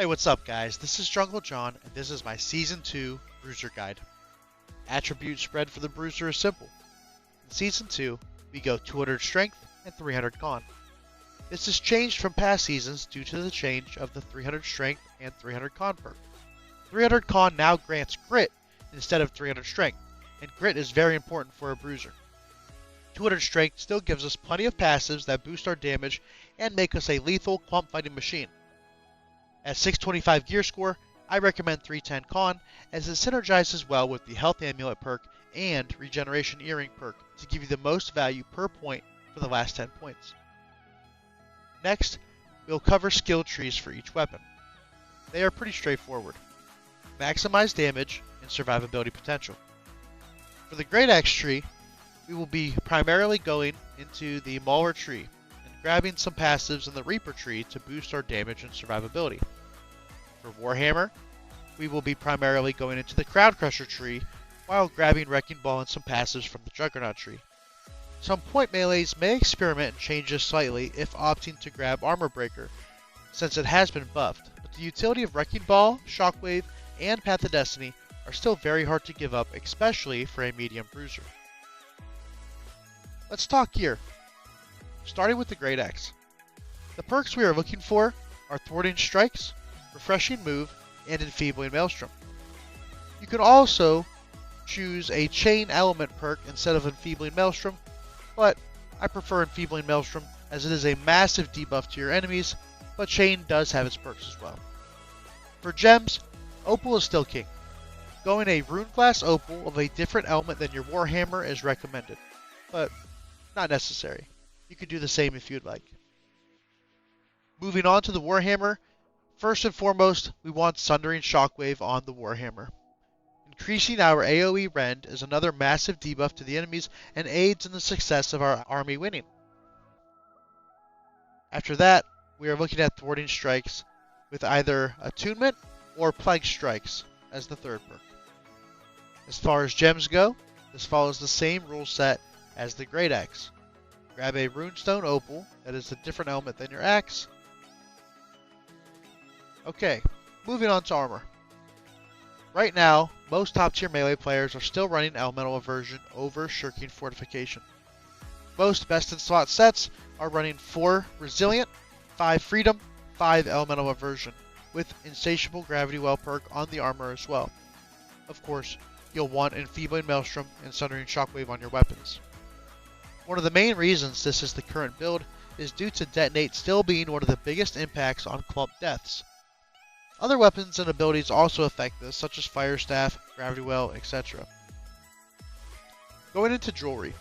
Hey, what's up guys? This is JungleJon, and this is my Season 2 Bruiser Guide. Attribute spread for the Bruiser is simple. In Season 2, we go 200 Strength and 300 Con. This has changed from past seasons due to the change of the 300 Strength and 300 Con perk. 300 Con now grants Grit instead of 300 Strength, and Grit is very important for a Bruiser. 200 Strength still gives us plenty of passives that boost our damage and make us a lethal clump fighting machine. At 625 gear score, I recommend 310 Con as it synergizes well with the Health Amulet perk and Regeneration Earring perk to give you the most value per point for the last 10 points. Next, we'll cover skill trees for each weapon. They are pretty straightforward. Maximize damage and survivability potential. For the Great Axe tree, we will be primarily going into the Mauler tree and grabbing some passives in the Reaper tree to boost our damage and survivability. For Warhammer, we will be primarily going into the Crowd Crusher tree while grabbing Wrecking Ball and some passives from the Juggernaut tree. Some point melees may experiment and change this slightly if opting to grab Armor Breaker, since it has been buffed, but the utility of Wrecking Ball, Shockwave, and Path of Destiny are still very hard to give up, especially for a medium Bruiser. Let's talk gear, starting with the Great Axe. The perks we are looking for are Thwarting Strikes, Refreshing Move, and Enfeebling Maelstrom. You can also choose a Chain Element perk instead of Enfeebling Maelstrom, but I prefer Enfeebling Maelstrom as it is a massive debuff to your enemies, but Chain does have its perks as well. For gems, Opal is still king. Going a Rune Glass Opal of a different element than your Warhammer is recommended, but not necessary. You could do the same if you'd like. Moving on to the Warhammer, first and foremost, we want Sundering Shockwave on the Warhammer. Increasing our AoE rend is another massive debuff to the enemies and aids in the success of our army winning. After that, we are looking at Thwarting Strikes with either Attunement or Plague Strikes as the third perk. As far as gems go, this follows the same rule set as the Great Axe. Grab a Runestone Opal that is a different element than your axe. Okay, moving on to armor. Right now, most top tier melee players are still running Elemental Aversion over Shirking Fortification. Most best in slot sets are running 4 Resilient, 5 Freedom, 5 Elemental Aversion, with Insatiable Gravity Well perk on the armor as well. Of course, you'll want Enfeebling Maelstrom and Sundering Shockwave on your weapons. One of the main reasons this is the current build is due to Detonate still being one of the biggest impacts on clump deaths. Other weapons and abilities also affect this, such as Fire Staff, Gravity Well, etc. Going into jewelry.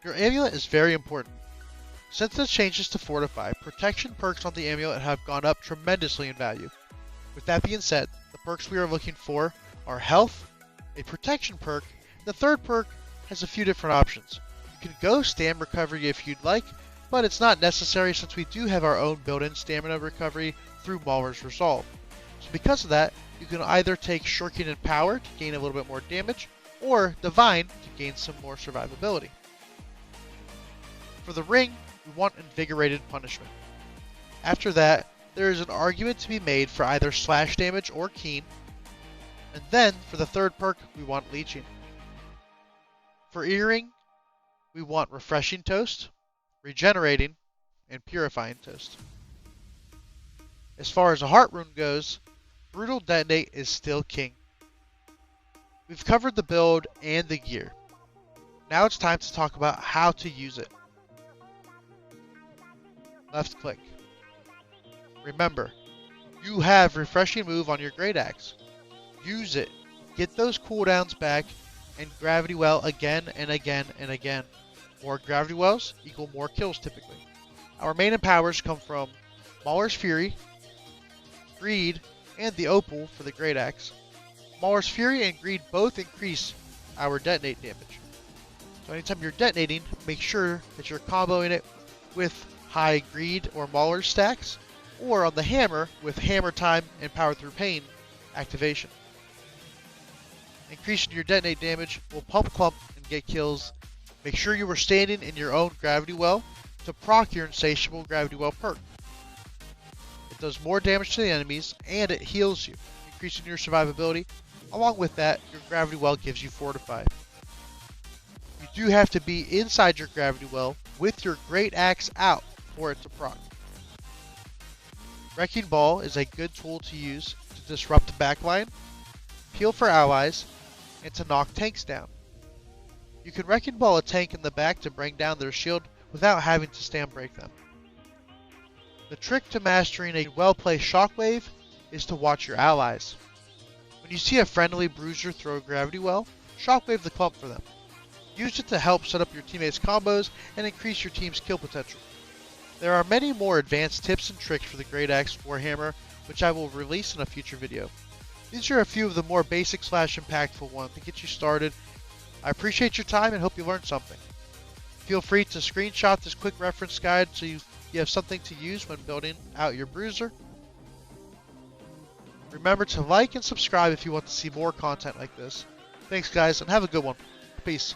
Your amulet is very important. Since this changes to Fortify, protection perks on the amulet have gone up tremendously in value. With that being said, the perks we are looking for are Health, a protection perk. The third perk has a few different options. You can go Stam Recovery if you'd like, but it's not necessary since we do have our own built-in stamina recovery through Mauler's Resolve. So because of that, you can either take Shirking and Power to gain a little bit more damage, or Divine to gain some more survivability. For the ring, we want Invigorated Punishment. After that, there is an argument to be made for either slash damage or keen, and then for the third perk, we want Leeching. For Earring, we want Refreshing Toast, Regenerating, and Purifying Toast. As far as a heart rune goes, Brutal Detonate is still king. We've covered the build and the gear. Now it's time to talk about how to use it. Left click. Remember, you have Refreshing Move on your Great Axe. Use it. Get those cooldowns back and Gravity Well again and again and again. More Gravity Wells equal more kills typically. Our main empowers come from Mauler's Fury, Greed, and the Opal for the Great Axe. Mauler's Fury and Greed both increase our detonate damage. So anytime you're detonating, make sure that you're comboing it with high Greed or Mauler's stacks, or on the hammer with Hammer Time and Power Through Pain activation. Increasing your detonate damage will pump clump and get kills. Make sure you are standing in your own Gravity Well to proc your Insatiable Gravity Well perk. It does more damage to the enemies, and it heals you, increasing your survivability. Along with that, your gravity well gives you Fortify. You do have to be inside your gravity well with your great axe out for it to proc. Wrecking Ball is a good tool to use to disrupt the backline, heal for allies, and to knock tanks down. You can Wrecking Ball a tank in the back to bring down their shield without having to stand break them. The trick to mastering a well-placed shockwave is to watch your allies. When you see a friendly Bruiser throw a gravity well, shockwave the clump for them. Use it to help set up your teammates' combos and increase your team's kill potential. There are many more advanced tips and tricks for the Great Axe Warhammer, which I will release in a future video. These are a few of the more basic / impactful ones to get you started. I appreciate your time and hope you learned something. Feel free to screenshot this quick reference guide so you have something to use when building out your Bruiser. Remember to like and subscribe if you want to see more content like this. Thanks guys, and have a good one. Peace.